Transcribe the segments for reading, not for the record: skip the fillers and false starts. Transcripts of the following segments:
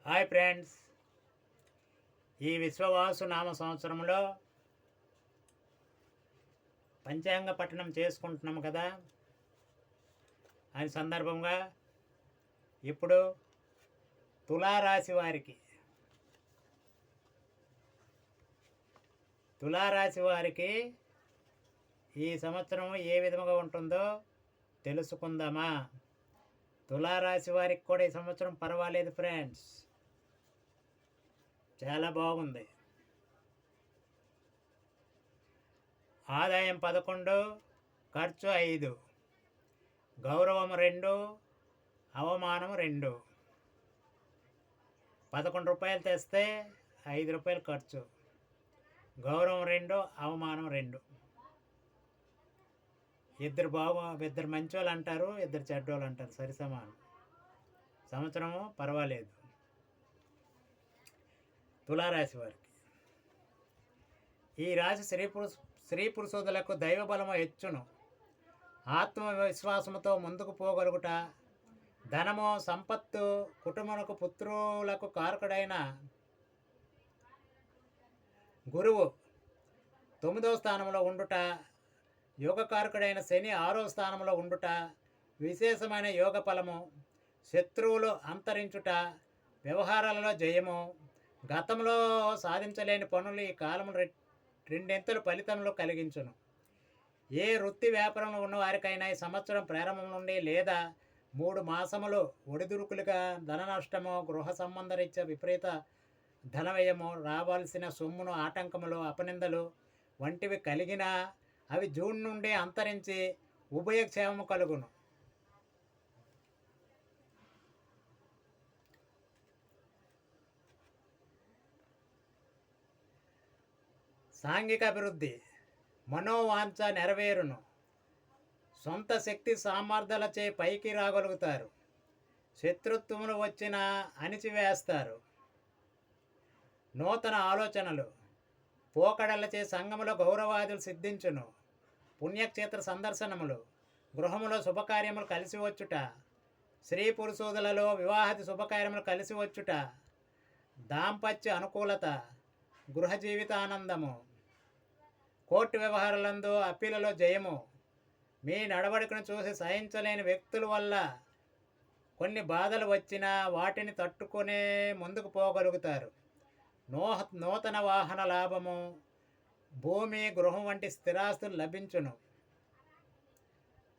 Hi friends, ఈ విశ్వవాసు నామ సంవత్సరంలో పంచాంగ పఠనం చేసుకుంటున్నాం కదా. అని సందర్భంగా ఇప్పుడు తులారాశి వారికి ఈ సంవత్సరం ఏ విధంగా ఉంటుందో తెలుసుకుందామా. తులారాశి వారికి కూడా ఈ సంవత్సరం పర్వాలేదు ఫ్రెండ్స్, చాలా బాగుంది. ఆదాయం 11, ఖర్చు 5, గౌరవం 2, అవమానం 2. 11 రూపాయలు తెస్తే 5 రూపాయలు ఖర్చు, గౌరవం 2, అవమానం 2. ఇద్దరు మంచోళ్ళు అంటారు, ఇద్దరు చెడ్డోళ్ళు అంటారు, సరి సమానం. సంవత్సరము పర్వాలేదు. తులారాశి వారికి ఈ రాశి స్త్రీ పురుషోదులకు దైవబలము హెచ్చును. ఆత్మవిశ్వాసముతో ముందుకు పోగలుగుట, ధనము, సంపత్తు, కుటుంబములకు, పుత్రులకు కారకుడైన గురువు 9వ స్థానంలో ఉండుట, యోగకారకుడైన శని 6వ స్థానంలో ఉండుట విశేషమైన యోగ ఫలము. శత్రువులు అంతరించుట, వ్యవహారాలలో జయము. గతంలో సాధించలేని పనులు ఈ కాలము రెండింతలు ఫలితంలో కలిగించును. ఏ వృత్తి వ్యాపారంలో ఉన్నవారికైనా ఈ సంవత్సరం ప్రారంభం నుండి లేదా 3 మాసములు ఒడిదుడుకులుగా ధన నష్టము, గృహ సంబంధరీత్యా విపరీత ధనవ్యయము, రావాల్సిన సొమ్మును ఆటంకములు, అపనిందలు వంటివి కలిగినా అవి జూన్ నుండి అంతరించి ఉభయక్షేమము కలుగును. సాంఘిక అభివృద్ధి, మనోవాంఛ నెరవేరును. సొంత శక్తి సామర్థ్యాలచే పైకి రాగలుగుతారు. శత్రుత్వములు వచ్చినా అణిచివేస్తారు. నూతన ఆలోచనలు, పోకడలచే సంఘములో గౌరవాదులు సిద్ధించును. పుణ్యక్షేత్ర సందర్శనములు, గృహములో శుభకార్యములు కలిసి వచ్చుట, స్త్రీ పురుషోదులలో వివాహాది శుభకార్యములు కలిసి వచ్చుట, దాంపత్య అనుకూలత, గృహ జీవితానందము, కోర్టు వ్యవహారాలందు అప్పీలలో జయము. మీ నడవడికను చూసి సహించలేని వ్యక్తుల వల్ల కొన్ని బాధలు వచ్చినా వాటిని తట్టుకునే ముందుకు పోగలుగుతారు. నూతన వాహన లాభము, భూమి, గృహం వంటి స్థిరాస్తులు లభించును.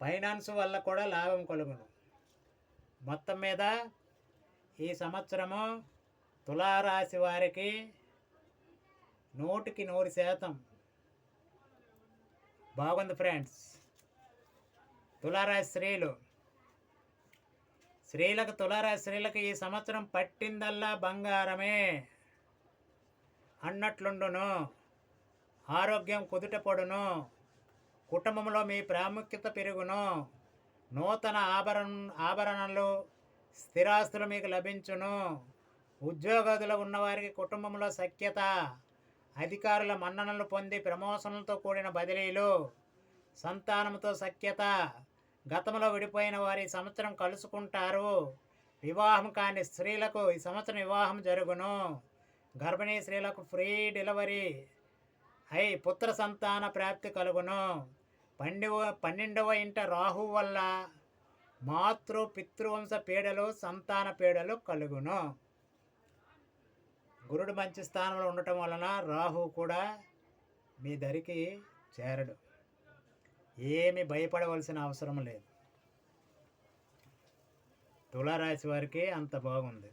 ఫైనాన్స్ వల్ల కూడా లాభం కలుగును. మొత్తం మీద ఈ సంవత్సరము తులారాశి వారికి 100% బాగుంది ఫ్రెండ్స్. తులారాశి తులారాశి స్త్రీలకు ఈ సంవత్సరం పట్టిందల్లా బంగారమే అన్నట్లుండును. ఆరోగ్యం కుదుటపడును. కుటుంబంలో మీ ప్రాముఖ్యత పెరుగును. నూతన ఆభరణాలు, స్థిరాస్తులు మీకు లభించును. ఉద్యోగాదులు ఉన్నవారికి కుటుంబంలో సఖ్యత, అధికారుల మన్ననలు పొంది ప్రమోషన్లతో కూడిన బదిలీలు, సంతానంతో సఖ్యత. గతంలో విడిపోయిన వారి సంవత్సరం కలుసుకుంటారు. వివాహం కాని స్త్రీలకు ఈ సంవత్సరం వివాహం జరుగును. గర్భిణీ స్త్రీలకు ఫ్రీ డెలివరీ అయి పుత్ర సంతాన ప్రాప్తి కలుగును. 12వ ఇంట రాహు వల్ల పితృవంశ పీడలు, సంతాన పీడలు కలుగును. గురుడు మంచి స్థానంలో ఉండటం వలన రాహు కూడా మీ దరికి చేరడు. ఏమి భయపడవలసిన అవసరం లేదు. తులారాశి వారికి అంత బాగుంది.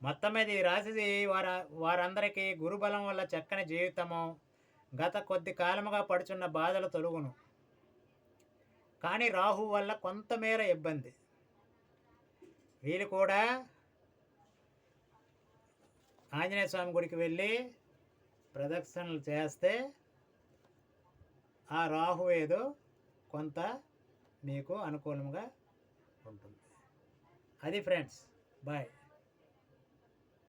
మొత్తం మీద ఈ రాశి వారందరికీ గురుబలం వల్ల చక్కని జీవితము, గత కొద్ది కాలముగా పడుచున్న బాధలు తొలుగును. కానీ రాహు వల్ల కొంతమేర ఇబ్బంది. వీళ్ళు కూడా ఆంజనేయ స్వామి గుడికి వెళ్ళి ప్రదక్షిణలు చేస్తే ఆ రాహు ఏదో కొంత మీకు అనుకూలంగా ఉంటుంది. అది ఫ్రెండ్స్, బాయ్.